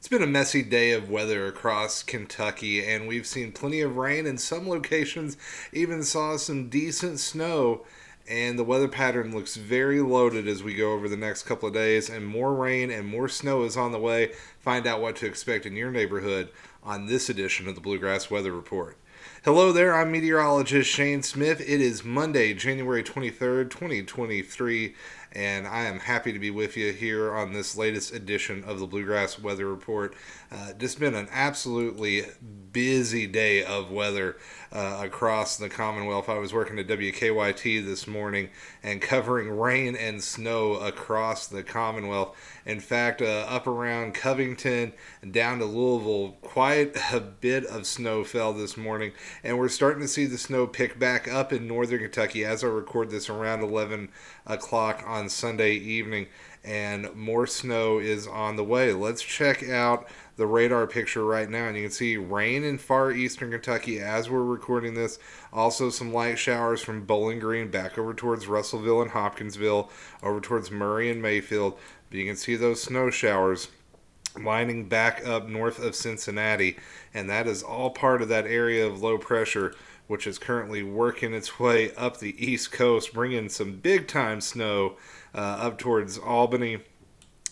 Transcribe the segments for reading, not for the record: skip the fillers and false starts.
It's been a messy day of weather across Kentucky, and we've seen plenty of rain. In some locations, even saw some decent snow. And the weather pattern looks very loaded as we go over the next couple of days, and more rain and more snow is on the way. Find out what to expect in your neighborhood on this edition of the Bluegrass Weather Report. Hello there, I'm meteorologist Shane Smith. It is Monday, January 23rd, 2023, and I am happy to be with you here on this latest edition of the Bluegrass Weather Report. Just been an absolutely busy day of weather across the Commonwealth. I was working at WKYT this morning and covering rain and snow across the Commonwealth. In fact, up around Covington and down to Louisville, quite a bit of snow fell this morning, and we're starting to see the snow pick back up in northern Kentucky as I record this around 11 o'clock on Sunday evening, and more snow is on the way. Let's check out the radar picture right now, and you can see rain in far eastern Kentucky as we're recording this. Also some light showers from Bowling Green back over towards Russellville and Hopkinsville, over towards Murray and Mayfield. But you can see those snow showers lining back up north of Cincinnati, and that is all part of that area of low pressure which is currently working its way up the east coast, bringing some big time snow up towards Albany,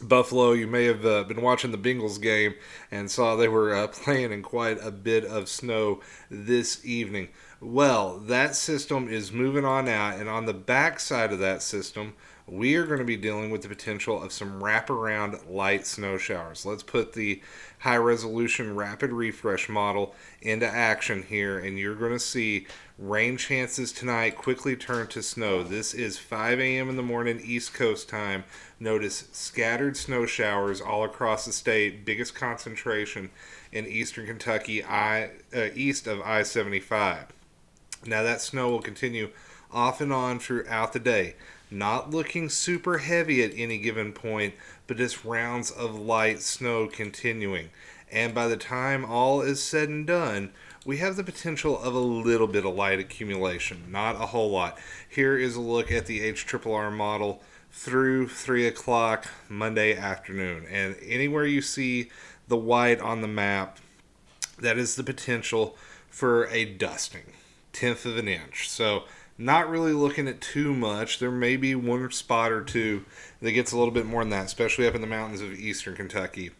Buffalo. You may have been watching the Bengals game and saw they were playing in quite a bit of snow this evening. Well, that system is moving on out, and on the backside of that system, we are going to be dealing with the potential of some wraparound light snow showers. Let's put the high resolution rapid refresh model into action here, and you're going to see rain chances tonight quickly turn to snow. This is 5 a.m. in the morning East Coast time. Notice scattered snow showers all across the state, biggest concentration in eastern Kentucky, east of I-75. Now that snow will continue off and on throughout the day. Not looking super heavy at any given point, but just rounds of light snow continuing. And by the time all is said and done, we have the potential of a little bit of light accumulation, not a whole lot. Here is a look at the HRRR model through 3 o'clock Monday afternoon. And anywhere you see the white on the map, that is the potential for a dusting, 1/10 of an inch. So not really looking at too much. There may be one spot or two that gets a little bit more than that, especially up in the mountains of eastern Kentucky.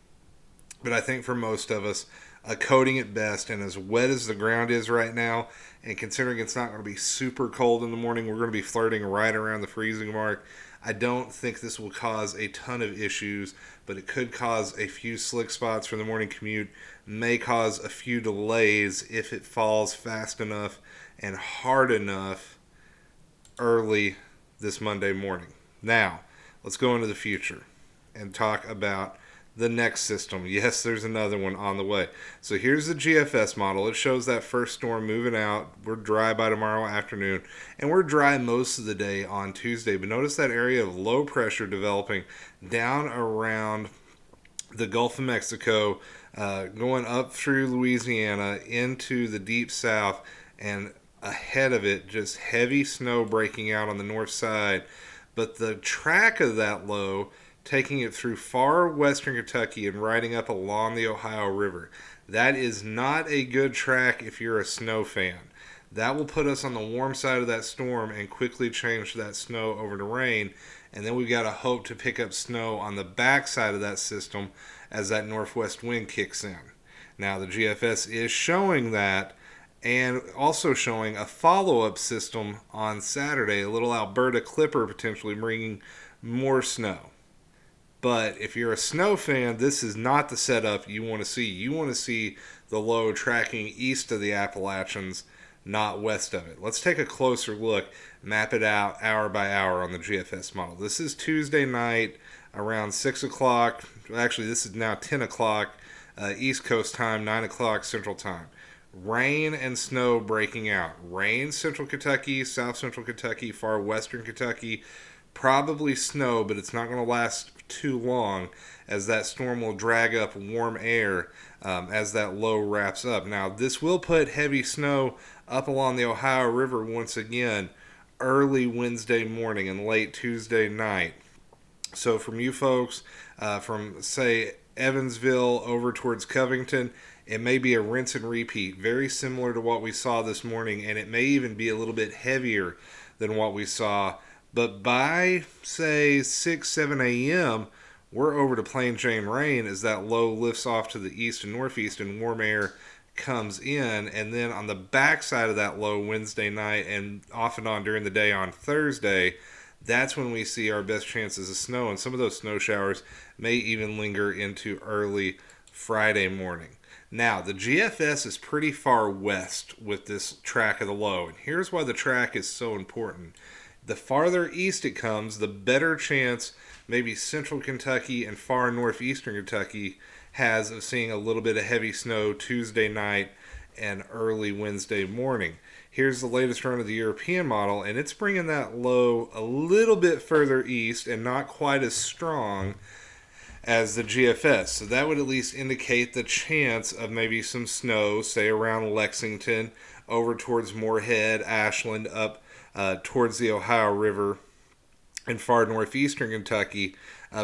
But I think for most of us, a coating at best, and as wet as the ground is right now, and considering it's not going to be super cold in the morning, we're going to be flirting right around the freezing mark. I don't think this will cause a ton of issues, but it could cause a few slick spots for the morning commute, may cause a few delays if it falls fast enough and hard enough early this Monday morning. Now, let's go into the future and talk about the next system. Yes, there's another one on the way. So here's the GFS model. It shows that first storm moving out. We're dry by tomorrow afternoon, and we're dry most of the day on Tuesday. But notice that area of low pressure developing down around the Gulf of Mexico, going up through Louisiana into the deep south, and ahead of it, just heavy snow breaking out on the north side. But the track of that low taking it through far western Kentucky and riding up along the Ohio River. That is not a good track if you're a snow fan. That will put us on the warm side of that storm and quickly change that snow over to rain. And then we've got to hope to pick up snow on the backside of that system as that northwest wind kicks in. Now the GFS is showing that, and also showing a follow-up system on Saturday, a little Alberta Clipper potentially bringing more snow. But if you're a snow fan, this is not the setup you want to see. You want to see the low tracking east of the Appalachians, not west of it. Let's take a closer look, map it out hour by hour on the GFS model. This is Tuesday night around 6 o'clock. Actually, this is now 10 o'clock East Coast time, 9 o'clock Central time. Rain and snow breaking out. Rain, central Kentucky, south central Kentucky, far western Kentucky. Probably snow, but it's not going to last too long as that storm will drag up warm air as that low wraps up. Now, this will put heavy snow up along the Ohio River once again early Wednesday morning and late Tuesday night. So from you folks from, say, Evansville over towards Covington, it may be a rinse and repeat, very similar to what we saw this morning, and it may even be a little bit heavier than what we saw. But by, say, 6, 7 a.m., we're over to plain Jane rain as that low lifts off to the east and northeast and warm air comes in. And then on the backside of that low Wednesday night and off and on during the day on Thursday, that's when we see our best chances of snow. And some of those snow showers may even linger into early Friday morning. Now, the GFS is pretty far west with this track of the low. And here's why the track is so important. The farther east it comes, the better chance maybe central Kentucky and far northeastern Kentucky has of seeing a little bit of heavy snow Tuesday night and early Wednesday morning. Here's the latest run of the European model, and it's bringing that low a little bit further east and not quite as strong as the GFS. So that would at least indicate the chance of maybe some snow, say around Lexington, over towards Moorhead, Ashland, up towards the Ohio River in far northeastern Kentucky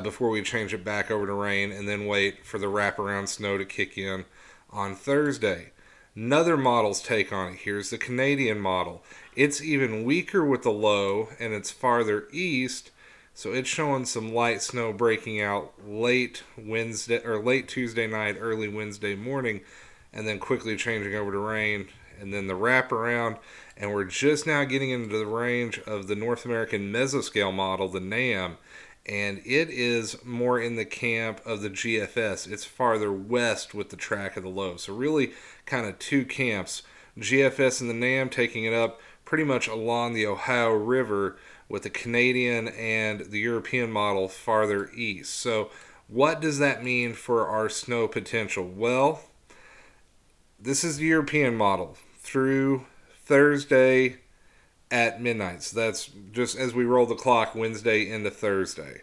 before we change it back over to rain and then wait for the wraparound snow to kick in on Thursday. Another model's take on it. Here's the Canadian model. It's even weaker with the low and it's farther east, so it's showing some light snow breaking out late Wednesday or late Tuesday night, early Wednesday morning, and then quickly changing over to rain and then the wraparound. And we're just now getting into the range of the North American Mesoscale model, the NAM, and it is more in the camp of the GFS. It's farther west with the track of the low. So really kind of two camps. GFS and the NAM taking it up pretty much along the Ohio River with the Canadian and the European model farther east. So what does that mean for our snow potential? Well, this is the European model through Thursday at midnight. So that's just as we roll the clock Wednesday into Thursday.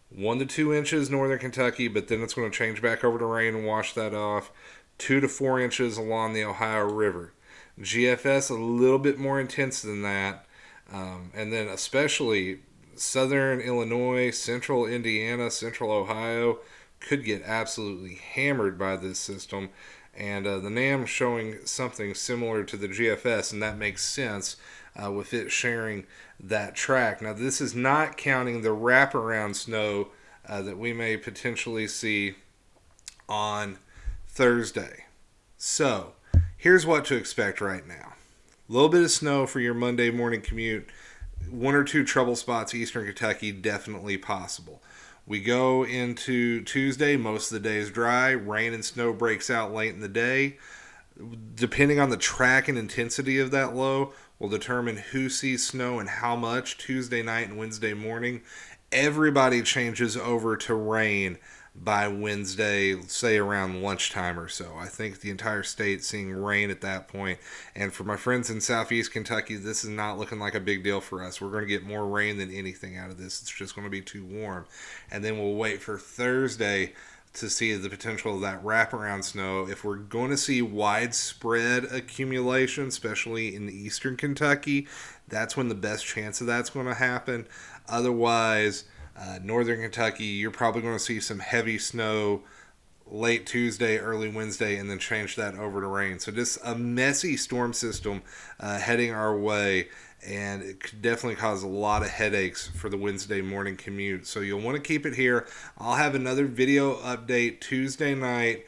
1 to 2 inches northern Kentucky, but then it's going to change back over to rain and wash that off. 2 to 4 inches along the Ohio River. GFS a little bit more intense than that. And then especially southern Illinois, central Indiana, central Ohio could get absolutely hammered by this system. And the NAM showing something similar to the GFS, and that makes sense with it sharing that track. Now, this is not counting the wraparound snow that we may potentially see on Thursday. So, here's what to expect right now. A little bit of snow for your Monday morning commute. 1 or 2 trouble spots, eastern Kentucky, definitely possible. We go into Tuesday, most of the day is dry. Rain and snow breaks out late in the day. Depending on the track and intensity of that low, will determine who sees snow and how much Tuesday night and Wednesday morning. Everybody changes over to rain by Wednesday, say around lunchtime or so. I think the entire state seeing rain at that point. And for my friends in southeast Kentucky, this is not looking like a big deal for us. We're going to get more rain than anything out of this. It's just going to be too warm. And then we'll wait for Thursday to see the potential of that wraparound snow. If we're going to see widespread accumulation, especially in eastern Kentucky, that's when the best chance of that's going to happen. Otherwise, northern Kentucky, you're probably going to see some heavy snow late Tuesday, early Wednesday, and then change that over to rain. So just a messy storm system heading our way, and it could definitely cause a lot of headaches for the Wednesday morning commute. So you'll want to keep it here. I'll have another video update Tuesday night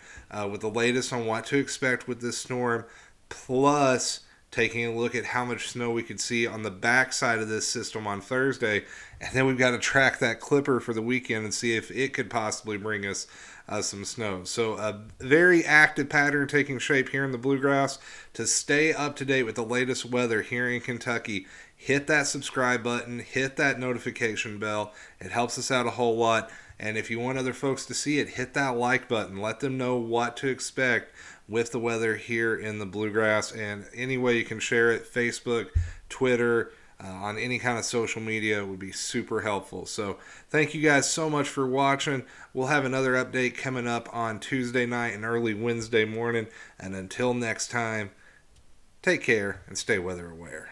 with the latest on what to expect with this storm, plus taking a look at how much snow we could see on the backside of this system on Thursday. And then we've got to track that clipper for the weekend and see if it could possibly bring us some snow. So a very active pattern taking shape here in the Bluegrass. To stay up to date with the latest weather here in Kentucky, hit that subscribe button, hit that notification bell. It helps us out a whole lot. And if you want other folks to see it, hit that like button. Let them know what to expect with the weather here in the Bluegrass. And any way you can share it, Facebook, Twitter, on any kind of social media would be super helpful. So thank you guys so much for watching. We'll have another update coming up on Tuesday night and early Wednesday morning. And until next time, take care and stay weather aware.